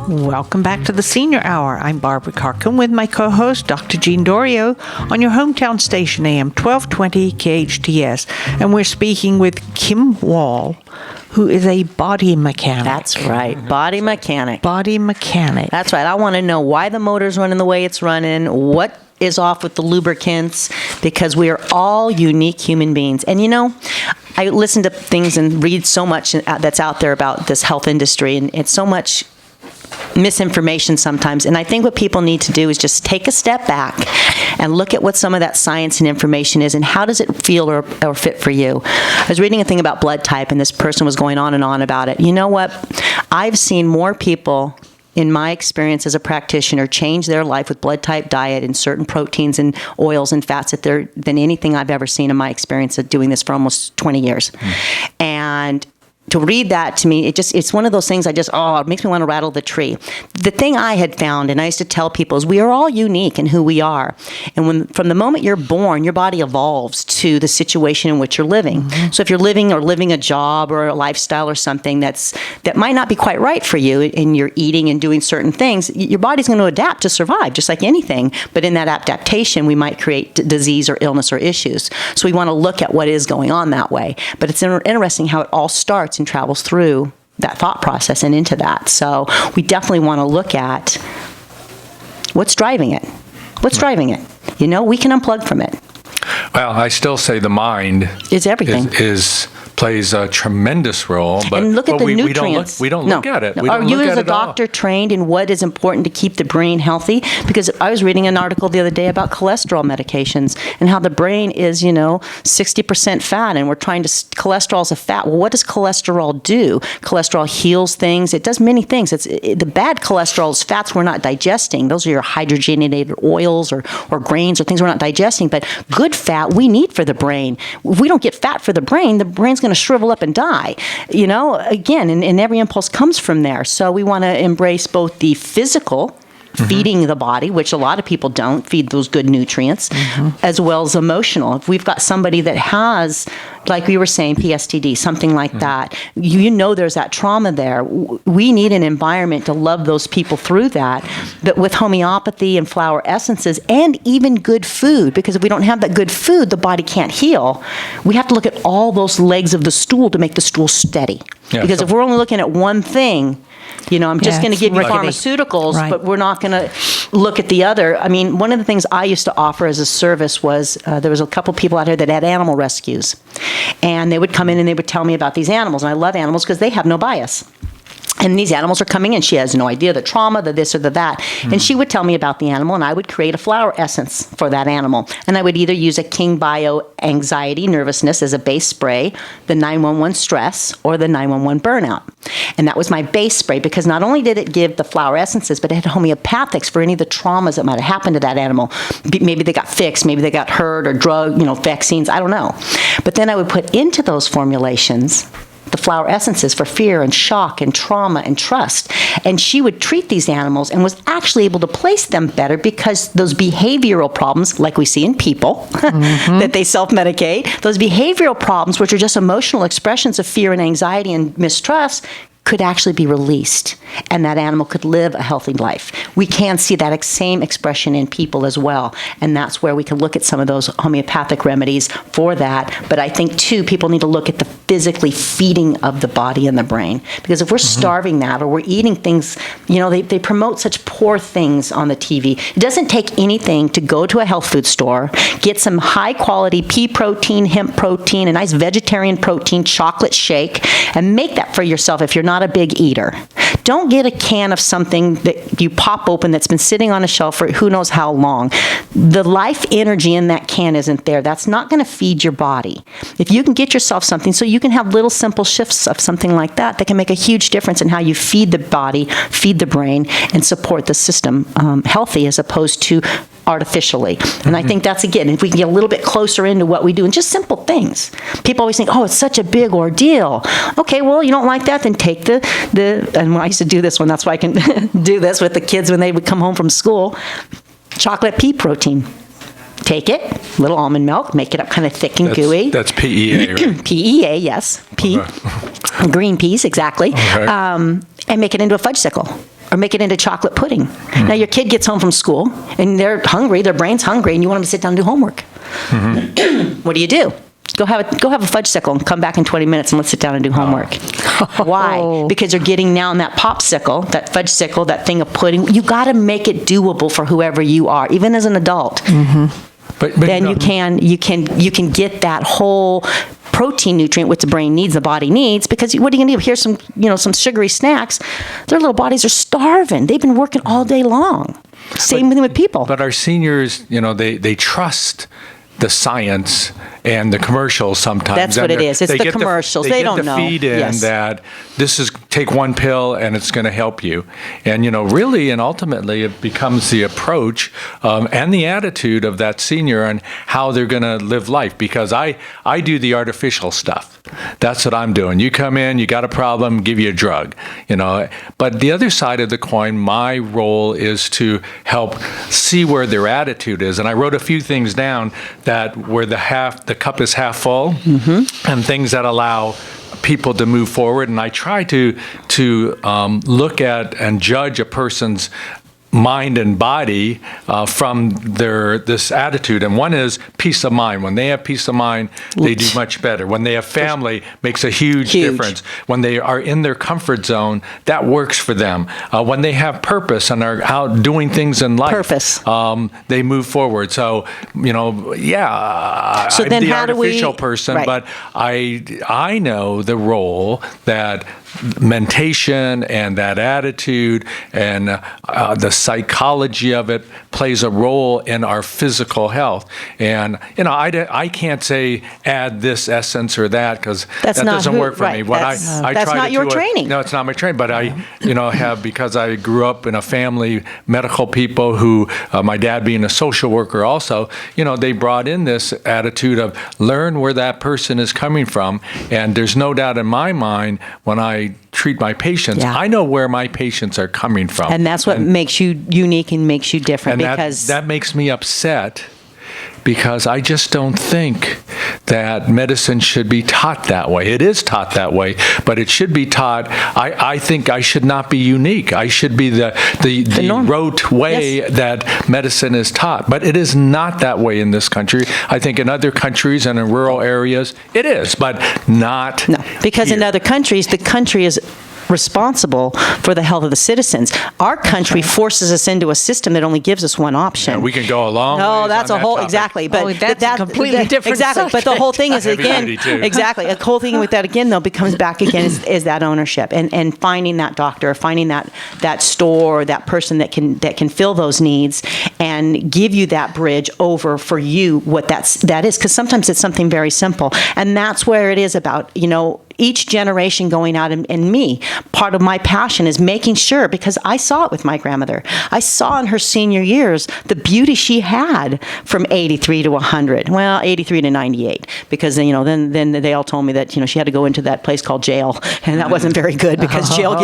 Welcome back to the Senior Hour. I'm Barbara Cochran with my co-host, Dr. Jean Dorio, on your hometown station, AM 1220 KHTS. And we're speaking with Kim Wall, who is a body mechanic. That's right. Body mechanic. Body mechanic. That's right. I want to know why the motor's running the way it's running, what is off with the lubricants, because we are all unique human beings. And you know, I listen to things and read so much that's out there about this health industry, and it's so much misinformation sometimes. And I think what people need to do is just take a step back and look at what some of that science and information is and how does it feel or fit for you. I was reading a thing about blood type, and this person was going on and on about it. You know what? I've seen more people in my experience as a practitioner change their life with blood type diet and certain proteins and oils and fats than anything I've ever seen in my experience of doing this for almost 20 years. And to read that to me, it's one of those things it makes me want to rattle the tree. The thing I had found, and I used to tell people, is we are all unique in who we are. And from the moment you're born, your body evolves to the situation in which you're living. Mm-hmm. So if you're living a job or a lifestyle or something that might not be quite right for you, and you're eating and doing certain things, your body's going to adapt to survive, just like anything. But in that adaptation, we might create disease or illness or issues. So we want to look at what is going on that way. But it's interesting how it all starts and travels through that thought process and into that. So we definitely want to look at what's driving it. What's driving it? You know, we can unplug from it. Well, I still say the mind is everything. Plays a tremendous role, but and look at the nutrients. We don't look at it. Are you as a doctor trained in what is important to keep the brain healthy? Because I was reading an article the other day about cholesterol medications and how the brain is, 60% fat, and we're trying to cholesterol is a fat. Well, what does cholesterol do? Cholesterol heals things. It does many things. The bad cholesterol is fats we're not digesting. Those are your hydrogenated oils or grains or things we're not digesting. But good fat we need for the brain. If we don't get fat for the brain's going to shrivel up and die. Again, and every impulse comes from there. So we want to embrace both the physical, feeding the body, which a lot of people don't feed those good nutrients, as well as emotional. If we've got somebody that has, like we were saying, PSTD, something like that, there's that trauma there. We need an environment to love those people through that. But with homeopathy and flower essences and even good food, because if we don't have that good food, the body can't heal. We have to look at all those legs of the stool to make the stool steady. Yeah, because if we're only looking at one thing, I'm just going to give you pharmaceuticals, but we're not going to look at the other. I mean, one of the things I used to offer as a service was there was a couple people out here that had animal rescues. And they would come in and they would tell me about these animals. And I love animals because they have no bias. And these animals are coming in. She has no idea the trauma, the this or the that. And she would tell me about the animal, and I would create a flower essence for that animal. And I would either use a King Bio anxiety, nervousness as a base spray, the 911 stress, or the 911 burnout. And that was my base spray, because not only did it give the flower essences, but it had homeopathics for any of the traumas that might have happened to that animal. Maybe they got fixed, maybe they got hurt or drug, vaccines, I don't know. But then I would put into those formulations the flower essences for fear and shock and trauma and trust. And she would treat these animals and was actually able to place them better, because those behavioral problems, like we see in people, that they self-medicate, those behavioral problems, which are just emotional expressions of fear and anxiety and mistrust, could actually be released, and that animal could live a healthy life. We can see that same expression in people as well, and that's where we can look at some of those homeopathic remedies for that. But I think, too, people need to look at the physically feeding of the body and the brain, because if we're starving that, or we're eating things, they promote such poor things on the TV. It doesn't take anything to go to a health food store, get some high-quality pea protein, hemp protein, a nice vegetarian protein chocolate shake, and make that for yourself if you're not a big eater. Don't get a can of something that you pop open that's been sitting on a shelf for who knows how long. The life energy in that can isn't there. That's not going to feed your body. If you can get yourself something, so you can have little simple shifts of something like that can make a huge difference in how you feed the body, feed the brain, and support the system healthy, as opposed to artificially. And I think that's, again, if we can get a little bit closer into what we do, and just simple things. People always think, it's such a big ordeal. Okay, well, you don't like that, then take and I used to do this one, that's why I can do this with the kids when they would come home from school, chocolate pea protein. Take it, little almond milk, make it up kind of thick and gooey. That's PEA, right? PEA, yes. Okay. Green peas, exactly. Okay. And make it into a fudgesicle. or make it into chocolate pudding. Now your kid gets home from school and they're hungry, their brain's hungry, and you want them to sit down and do homework. What do? Go have a fudgesicle and come back in 20 minutes and let's sit down and do homework. Why? Because you're getting now in that popsicle, that fudgesicle, that thing of pudding. You got to make it doable for whoever you are, even as an adult. But Then you can get that whole protein nutrient which the brain needs, the body needs, because what are you going to do? Here's some sugary snacks. Their little bodies are starving. They've been working all day long. Same thing with people. But our seniors, they trust the science and the commercials sometimes. That's what it is. It's the commercials. They don't know. They get the feed in that this is take one pill and it's going to help you. And, really and ultimately it becomes the approach and the attitude of that senior and how they're going to live life. Because I do the artificial stuff. That's what I'm doing. You come in, you got a problem, give you a drug, But the other side of the coin, my role is to help see where their attitude is. And I wrote a few things down that where the cup is half full, and things that allow people to move forward. And I try to look at and judge a person's mind and body from this attitude. And one is peace of mind. When they have peace of mind, they do much better. When they have family, makes a huge difference. When they are in their comfort zone, that works for them. When they have purpose and are out doing things in life, they move forward. So, so I'm then the how artificial person, but I know the role that mentation and that attitude and the psychology of it plays a role in our physical health. And I can't say add this essence or that because that doesn't work for me. That's not your training. No, it's not my training. But I have, because I grew up in a family, medical people who my dad being a social worker also, they brought in this attitude of learn where that person is coming from. And there's no doubt in my mind when I treat my patients, I know where my patients are coming from. And that's what makes you unique and makes you different. And because that makes me upset because I just don't think that medicine should be taught that way. It is taught that way, but it should be taught. I think I should not be unique. I should be the rote way that medicine is taught. But it is not that way in this country. I think in other countries and in rural areas, it is, but not because here. In other countries, the country is responsible for the health of the citizens. Our country forces us into a system that only gives us one option. Yeah, we can go along. No, that's a whole exactly. But that's a completely different exactly. subject. But the whole thing is again exactly. A whole thing with that again though becomes back again is that ownership and finding that doctor, finding that store, that person that can fill those needs and give you that bridge over for you what that is, because sometimes it's something very simple, and that's where it is about each generation going out and me. Part of my passion is making sure, because I saw it with my grandmother. I saw in her senior years the beauty she had from 83 to 100. Well, 83 to 98, because then they all told me that she had to go into that place called jail, and that wasn't very good because jail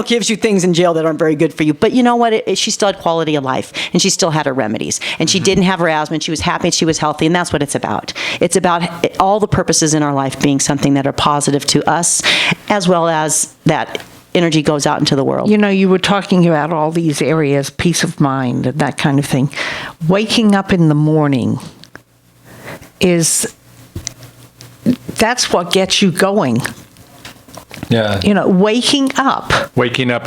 gives you things in jail that aren't very good for you. But you know what? She still had quality of life, and she still had her remedies, and she didn't have her asthma, and she was happy, and she was healthy, and that's what it's about. It's about all the purposes in our life being something that are positive to us, as well as that energy goes out into the world. You were talking about all these areas, peace of mind, and that kind of thing. Waking up in the morning that's what gets you going. Yeah. Waking up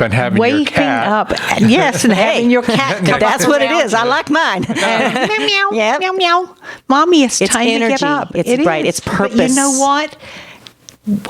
and having your cat. Yes, and having your cat. That's what it is. I like mine. Meow, meow, meow, meow. Mommy, it's time energy. to get up. It's right. It's purpose. But you know what?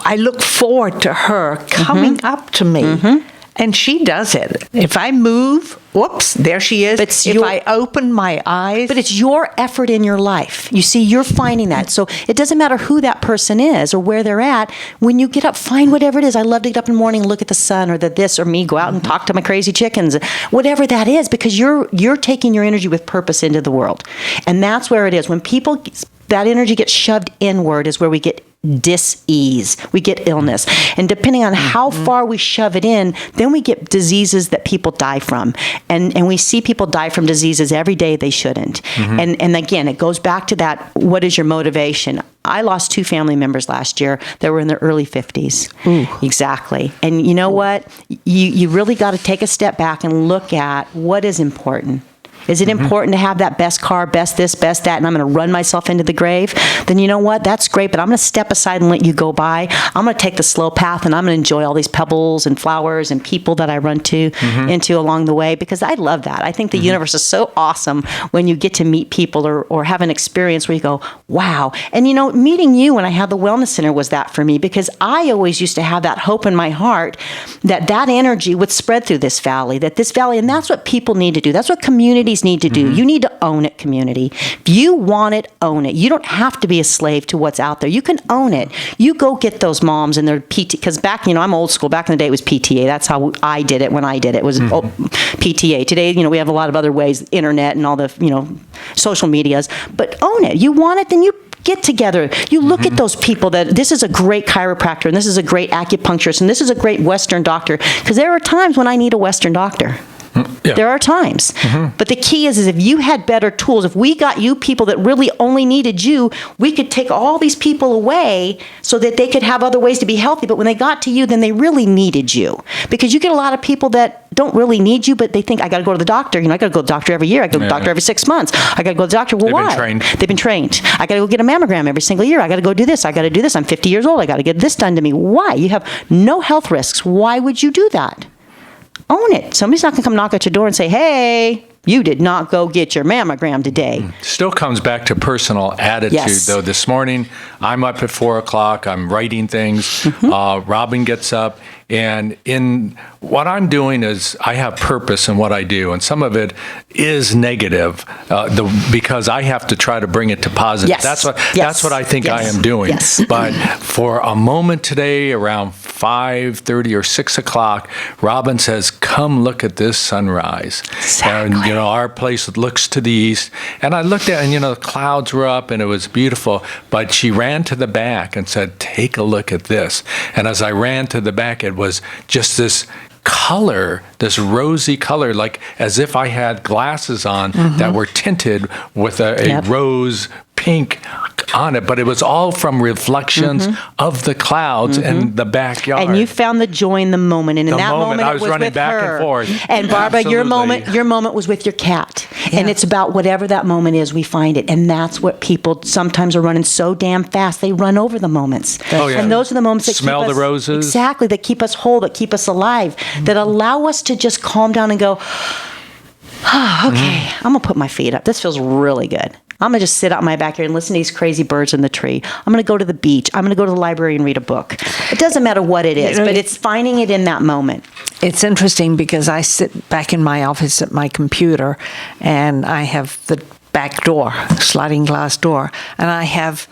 I look forward to her coming up to me, and she does it. If I move, whoops, there she is. If I open my eyes. But it's your effort in your life. You see, you're finding that. So it doesn't matter who that person is or where they're at. When you get up, find whatever it is. I love to get up in the morning and look at the sun or this or me, go out and talk to my crazy chickens, whatever that is, because you're taking your energy with purpose into the world. And that's where it is. When that energy gets shoved inward is where we get dis-ease. We get illness. And depending on how far we shove it in, then we get diseases that people die from. And we see people die from diseases every day they shouldn't. And again, it goes back to that, what is your motivation? I lost 2 family members last year that were in their early 50s. Exactly. And you know what? You really got to take a step back and look at what is important. Is it important to have that best car, best this, best that, and I'm going to run myself into the grave? Then you know what? That's great, but I'm going to step aside and let you go by. I'm going to take the slow path, and I'm going to enjoy all these pebbles and flowers and people that I run into along the way, because I love that. I think the universe is so awesome when you get to meet people or have an experience where you go, wow. And you know, meeting you when I had the Wellness Center was that for me, because I always used to have that hope in my heart that energy would spread through this valley, and that's what people need to do. That's what communities need to do. You need to own it, community. If you want it, own it. You don't have to be a slave to what's out there. You can own it. You go get those moms and their PT, because back, I'm old school. Back in the day, it was PTA. That's how I did it when I did it. It was PTA. Today, we have a lot of other ways, internet and all the, social medias. But own it. You want it, then you get together. You look at those people that this is a great chiropractor and this is a great acupuncturist and this is a great Western doctor. Because there are times when I need a Western doctor. Yeah. There are times. But the key is if you had better tools, if we got you people that really only needed you, we could take all these people away so that they could have other ways to be healthy. But when they got to you, then they really needed you. Because you get a lot of people that don't really need you, but they think, I got to go to the doctor. I got to go to the doctor every year. I go to the doctor every 6 months. I got to go to the doctor. Well, why? They've been trained. I got to go get a mammogram every single year. I got to go do this. I got to do this. I'm 50 years old. I got to get this done to me. Why? You have no health risks. Why would you do that? Own it. Somebody's not going to come knock at your door and say, hey, you did not go get your mammogram today. Still comes back to personal attitude, though. This morning, I'm up at 4 o'clock. I'm writing things. Robin gets up. And in what I'm doing is I have purpose in what I do. And some of it is negative because I have to try to bring it to positive. That's what I think I am doing. But for a moment today, around 5:30 or 6 o'clock, Robin says, come look at this sunrise. And, our place looks to the east. And I looked at it, and, the clouds were up, and it was beautiful. But she ran to the back and said, take a look at this. And as I ran to the back, it was just this color, this rosy color, like as if I had glasses on that were tinted with a rose pink on it, but it was all from reflections of the clouds in the backyard. And you found the joy in the moment, and in that moment I was running with back her. and forth. And Barbara, your moment was with your cat, and it's about whatever that moment is. We find it, and that's what people sometimes are running so damn fast they run over the moments. And those are the moments that smell keep us, the roses. Exactly, that keep us whole, that keep us alive, that allow us to just calm down and go, okay, I'm gonna put my feet up. This feels really good. I'm going to just sit out in my backyard and listen to these crazy birds in the tree. I'm going to go to the beach. I'm going to go to the library and read a book. It doesn't matter what it is, but it's finding it in that moment. It's interesting because I sit back in my office at my computer, and I have the back door, sliding glass door, and I have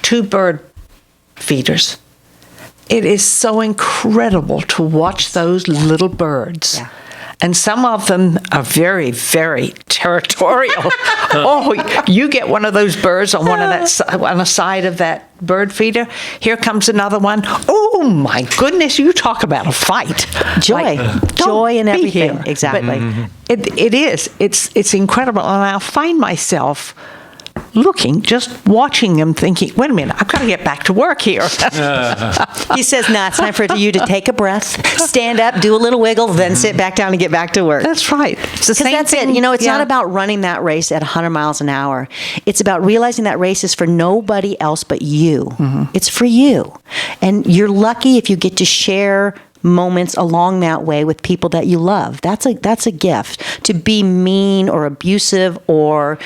2 bird feeders. It is so incredible to watch those little birds. Yeah. And some of them are very, very territorial. You get one of those birds on on the side of that bird feeder. Here comes another one. Oh my goodness! You talk about a fight. Joy in everything. Here. Exactly. But it is. It's incredible, and I'll find myself just watching them, thinking, wait a minute, I've got to get back to work here. He says, no, it's time for you to take a breath, stand up, do a little wiggle, then sit back down and get back to work. That's right. It's the same thing. It's not about running that race at 100 miles an hour. It's about realizing that race is for nobody else but you. It's for you. And you're lucky if you get to share moments along that way with people that you love. That's a gift. To be mean or abusive or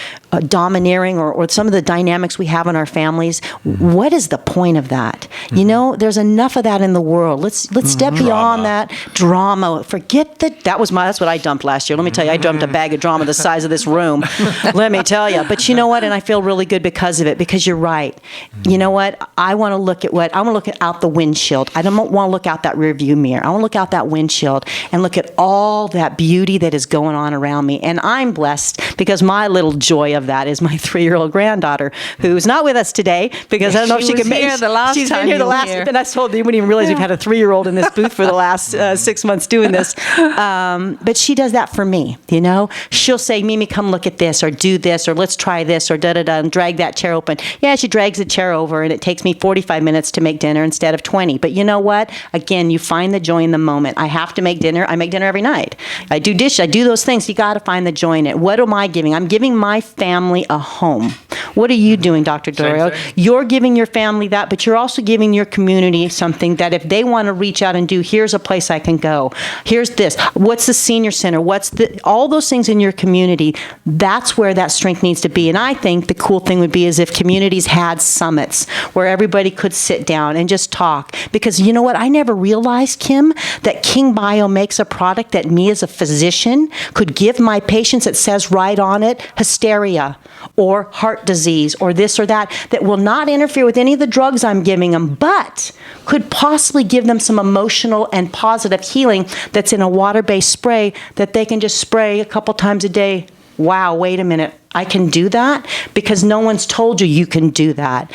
domineering or some of the dynamics we have in our families, what is the point of that? There's enough of that in the world. Let's step beyond that drama. Forget that. That's what I dumped last year. Let me tell you, I dumped a bag of drama the size of this room. Let me tell you. But you know what? And I feel really good because of it, because you're right. You know what? I want to look out the windshield. I don't want to look out that rear view mirror. mirror. I want to look out that windshield and look at all that beauty that is going on around me. And I'm blessed because my little joy of that is my 3-year-old granddaughter, who's not with us today because I don't know if she can make it. She's been here the last, and I told you, you wouldn't even realize we've had a 3-year-old in this booth for the last 6 months doing this. But she does that for me, you know. She'll say, Mimi, come look at this, or do this, or let's try this, or da-da-da, and drag that chair open. Yeah, she drags the chair over, and it takes me 45 minutes to make dinner instead of 20. But you know what? Again, you find the joy in the moment. I have to make dinner. I make dinner every night. I do dishes. I do those things. You got to find the joy in it. What am I giving? I'm giving my family a home. What are you doing, Dr. Dorio? You're giving your family that, but you're also giving your community something that if they want to reach out and do, here's a place I can go. Here's this. What's the senior center? All those things in your community, that's where that strength needs to be. And I think the cool thing would be is if communities had summits where everybody could sit down and just talk. Because you know what? I never realized, Kim, that King Bio makes a product that me as a physician could give my patients that says right on it, hysteria or heart disease or this or that will not interfere with any of the drugs I'm giving them, but could possibly give them some emotional and positive healing that's in a water-based spray that they can just spray a couple times a day. Wow, wait a minute. I can do that? Because no one's told you can do that.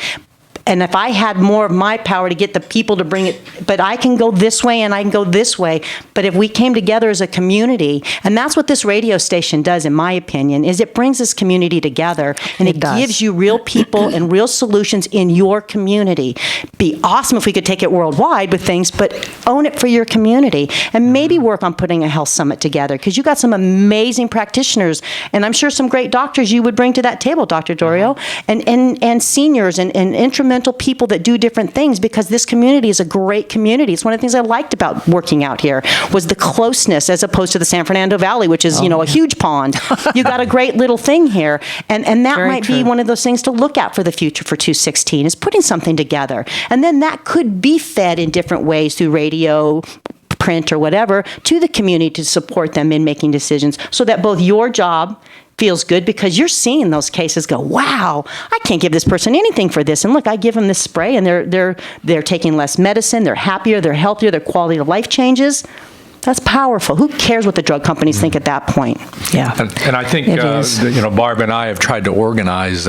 And if I had more of my power to get the people to bring it, but I can go this way and I can go this way. But if we came together as a community, and that's what this radio station does, in my opinion, is it brings this community together and it gives you real people and real solutions in your community. Be awesome if we could take it worldwide with things, but own it for your community and maybe work on putting a health summit together because you got some amazing practitioners and I'm sure some great doctors you would bring to that table, Dr. Dorio, and seniors and instrumental people that do different things because this community is a great community. It's one of the things I liked about working out here was the closeness as opposed to the San Fernando Valley, which is, a huge pond. You got a great little thing here. And that Very might true. Be one of those things to look at for the future for 216 is putting something together. And then that could be fed in different ways through radio, print, or whatever to the community to support them in making decisions so that both your job feels good because you're seeing those cases go, wow, I can't give this person anything for this. And look, I give them this spray and they're taking less medicine, they're happier, they're healthier, their quality of life changes. That's powerful. Who cares what the drug companies think at that point? Yeah. And I think, Barb and I have tried to organize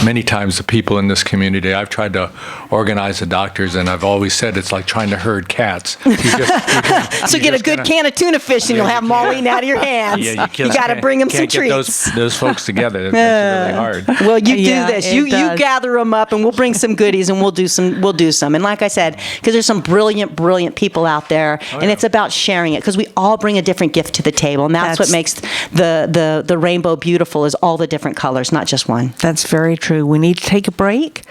many times the people in this community. I've tried to organize the doctors, and I've always said it's like trying to herd cats. So get a good can of tuna fish, and you'll have them all eating out of your hands. Yeah, you got to bring them some treats. Those folks together. It's really hard. Well, you do this. You gather them up, and we'll bring some goodies, and we'll do some. And like I said, because there's some brilliant people out there, and it's about sharing it because we all bring a different gift to the table, and that's what makes the rainbow beautiful is all the different colors, not just one. That's very true. We need to take a break.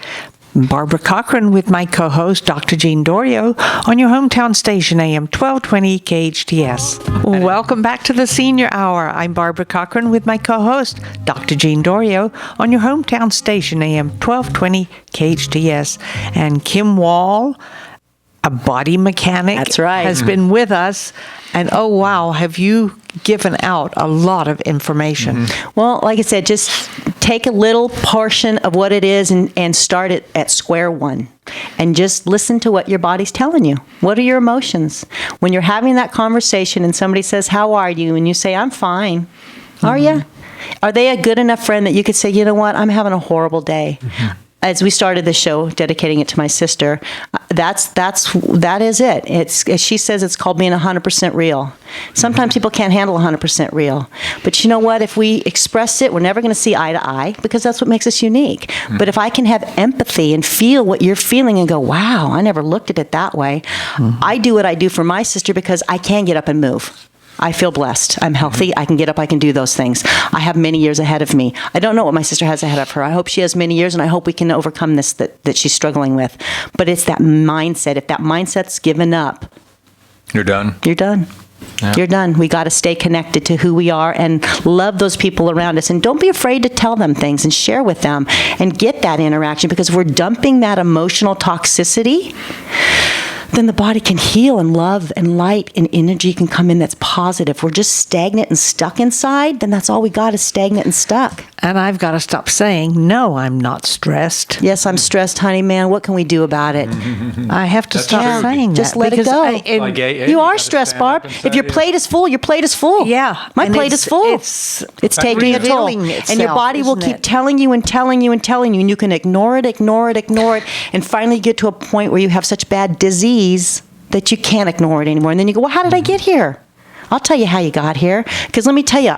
Barbara Cochran with my co-host, Dr. Jean Dorio, on your hometown station, AM 1220 KHTS. Welcome back to the Senior Hour. I'm Barbara Cochran with my co-host, Dr. Jean Dorio, on your hometown station, AM 1220 KHTS. And Kim Wall, a body mechanic, that's right, has been with us. And oh, wow, have you given out a lot of information. Mm-hmm. Well, like I said, just take a little portion of what it is and start it at square one. And just listen to what your body's telling you. What are your emotions? When you're having that conversation and somebody says, how are you? And you say, I'm fine. Mm-hmm. Are you? Are they a good enough friend that you could say, you know what, I'm having a horrible day? Mm-hmm. As we started the show, dedicating it to my sister, that is it. It's, as she says, it's called being 100% real. Sometimes people can't handle 100% real. But you know what? If we express it, we're never going to see eye to eye because that's what makes us unique. Mm-hmm. But if I can have empathy and feel what you're feeling and go, wow, I never looked at it that way. Mm-hmm. I do what I do for my sister because I can get up and move. I feel blessed. I'm healthy. I can get up. I can do those things. I have many years ahead of me. I don't know what my sister has ahead of her. I hope she has many years, and I hope we can overcome this that she's struggling with. But it's that mindset. If that mindset's given up, you're done. You're done. Yeah. You're done. We got to stay connected to who we are and love those people around us. And don't be afraid to tell them things and share with them and get that interaction because we're dumping that emotional toxicity. Then the body can heal and love and light and energy can come in that's positive. If we're just stagnant and stuck inside, then that's all we got is stagnant and stuck. And I've got to stop saying, no, I'm not stressed. Yes, I'm stressed, honey, man. What can we do about it? I have to stop true. saying that. Just let it because go. Like AA, You are gotta stressed, stand up Barb. and If your say, plate is full, your plate is full. Yeah, My and plate is full. It's taking a toll. revealing And your itself, body will isn't keep it? telling you and telling you and telling you, and you can ignore it, and finally get to a point where you have such bad disease that you can't ignore it anymore. And then you go, well, how did I get here? I'll tell you how you got here. Because let me tell you,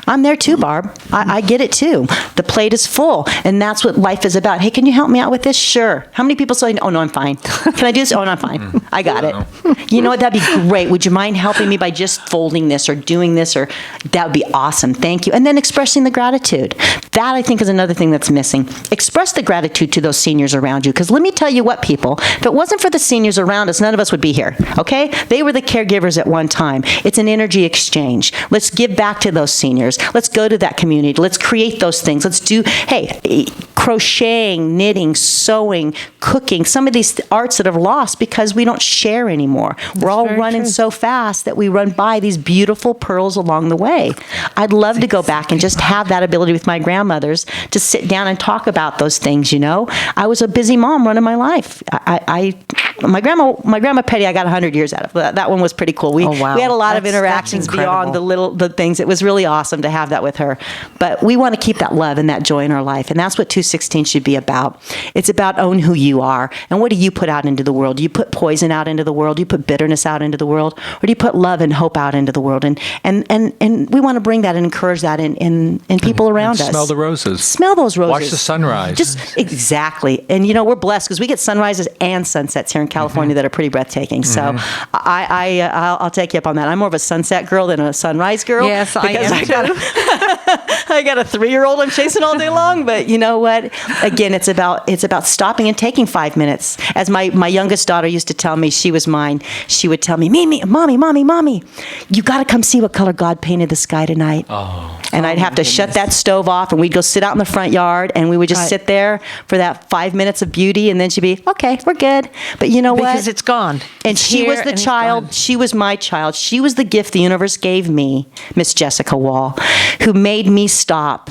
I'm there too, Barb. I get it too. The plate is full, and that's what life is about. Hey, can you help me out with this? Sure. How many people say, oh, no, I'm fine. Can I do this? Oh, no, I'm fine. I got it. You know what? That'd be great. Would you mind helping me by just folding this or doing this? Or that would be awesome. Thank you. And then expressing the gratitude. That, I think, is another thing that's missing. Express the gratitude to those seniors around you. Because let me tell you what, people, if it wasn't for the seniors around us, none of us would be here. Okay? They were the caregivers at one time. It's an energy exchange. Let's give back to those seniors. Let's go to that community. Let's create those things. Let's do, crocheting, knitting, sewing, cooking, some of these arts that have lost because we don't share anymore. We're all very running true. so fast that we run by these beautiful pearls along the way. I'd love to go back and just have that ability with my grandmothers to sit down and talk about those things, you know. I was a busy mom running my life. My grandma Petty, I got 100 years out of. That one was pretty cool. We Oh, wow. had a lot of That's interactions beyond incredible. the things. It was really awesome to have that with her. But we want to keep that love and that joy in our life, and that's what 216 should be about. It's about own who you are, and what do you put out into the world? Do you put poison out into the world? Do you put bitterness out into the world? Or do you put love and hope out into the world? And we want to bring that and encourage that in people around us. Smell the roses. Smell those roses. Watch the sunrise. Just exactly. And, you know, we're blessed because we get sunrises and sunsets here in California that are pretty breathtaking. So I'll take you up on that. I'm more of a sunset girl than a sunrise girl. Yes, I because am too. I got a 3-year-old I'm chasing all day long. But you know what? Again, it's about stopping and taking 5 minutes. As my youngest daughter used to tell me, she was mine. She would tell me, Mimi, mommy, you got to come see what color God painted the sky tonight. Oh. And I'd have to shut that stove off, and we'd go sit out in the front yard, and we would just Right. sit there for that 5 minutes of beauty, and then she'd be, okay, we're good. But you know what? Because it's gone. And It's she here was the and it's child. gone. She was my child. She was the gift the universe gave me, Miss Jessica Wall, who made me stop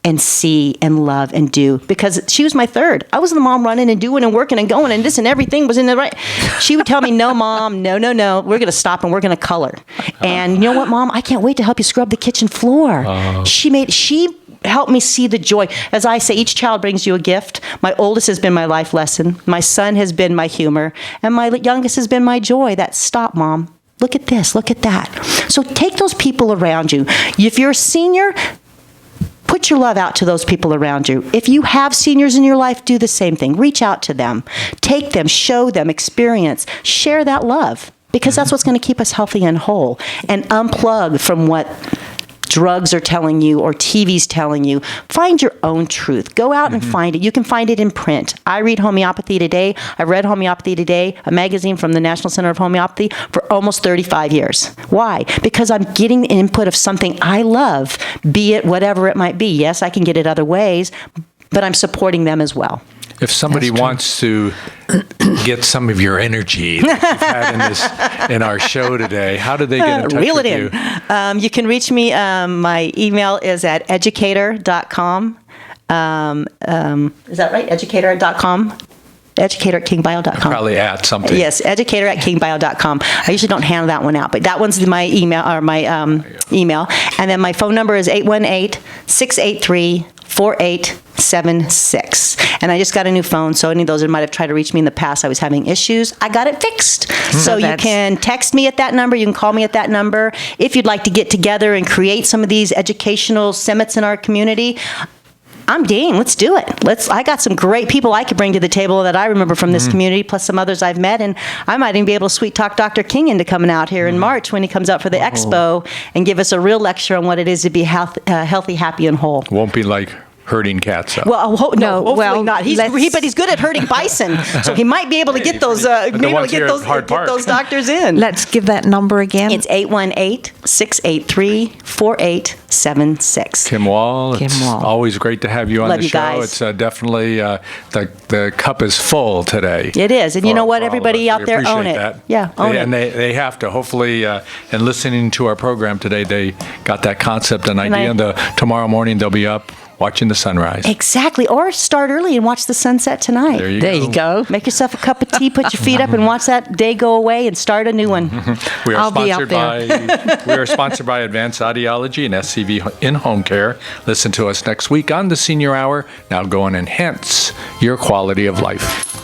and see and love and do, because she was my third. I was the mom running and doing and working and going and this and everything was in the right. She would tell me, no, Mom, no. We're going to stop and we're going to color. And you know what, Mom? I can't wait to help you scrub the kitchen floor. She helped me see the joy. As I say, each child brings you a gift. My oldest has been my life lesson. My son has been my humor. And my youngest has been my joy. That stop, Mom. Look at this. Look at that. So take those people around you. If you're a senior, put your love out to those people around you. If you have seniors in your life, do the same thing. Reach out to them. Take them, show them, experience. Share that love, because that's what's going to keep us healthy and whole. And unplug from what drugs are telling you or TV's telling you. Find your own truth. Go out and find it. You can find it in print. I read Homeopathy Today. I read Homeopathy Today, a magazine from the National Center of Homeopathy, for almost 35 years. Why? Because I'm getting the input of something I love, be it whatever it might be. Yes, I can get it other ways, but I'm supporting them as well. If somebody wants to get some of your energy that you've had in our show today, how do they get in touch Reel with it you? in. You can reach me. My email is at educator.com. Is that right? Educator.com? Educator@kingbio.com. Probably at something. Yes, educator@kingbio.com. I usually don't hand that one out, but that one's my email, or my email. And then my phone number is 818-683-4876. And I just got a new phone, so any of those that might have tried to reach me in the past, I was having issues, I got it fixed. So you that's- can text me at that number, you can call me at that number. If you'd like to get together and create some of these educational summits in our community, I'm game. Let's do it. I got some great people I could bring to the table that I remember from this community, plus some others I've met, and I might even be able to sweet talk Dr. King into coming out here in March when he comes out for the expo and give us a real lecture on what it is to be healthy, happy, and whole. Won't be like herding cats up. Well, No, hopefully well, not. But he's good at herding bison, so he might be able to get those. ones here at Hard get Park. those doctors in. Let's give that number again. It's 818-683-4876. Kim Wall, Kim it's Wall. always great to have you on Love the you show. guys. It's definitely, the cup is full today. It is. And you for- know what? for all of Everybody us. out We there, appreciate own it. that. Yeah, own it. And they have to. Hopefully, and listening to our program today, they got that concept and idea. And tomorrow morning, they'll be up watching the sunrise. Exactly. Or start early and watch the sunset tonight. There you there go. you go. Make yourself a cup of tea, put your feet up, and watch that day go away and start a new one. We are I'll be out sponsored by we are sponsored by Advanced Audiology and SCV in-home care. Listen to us next week on the Senior Hour. Now go and enhance your quality of life.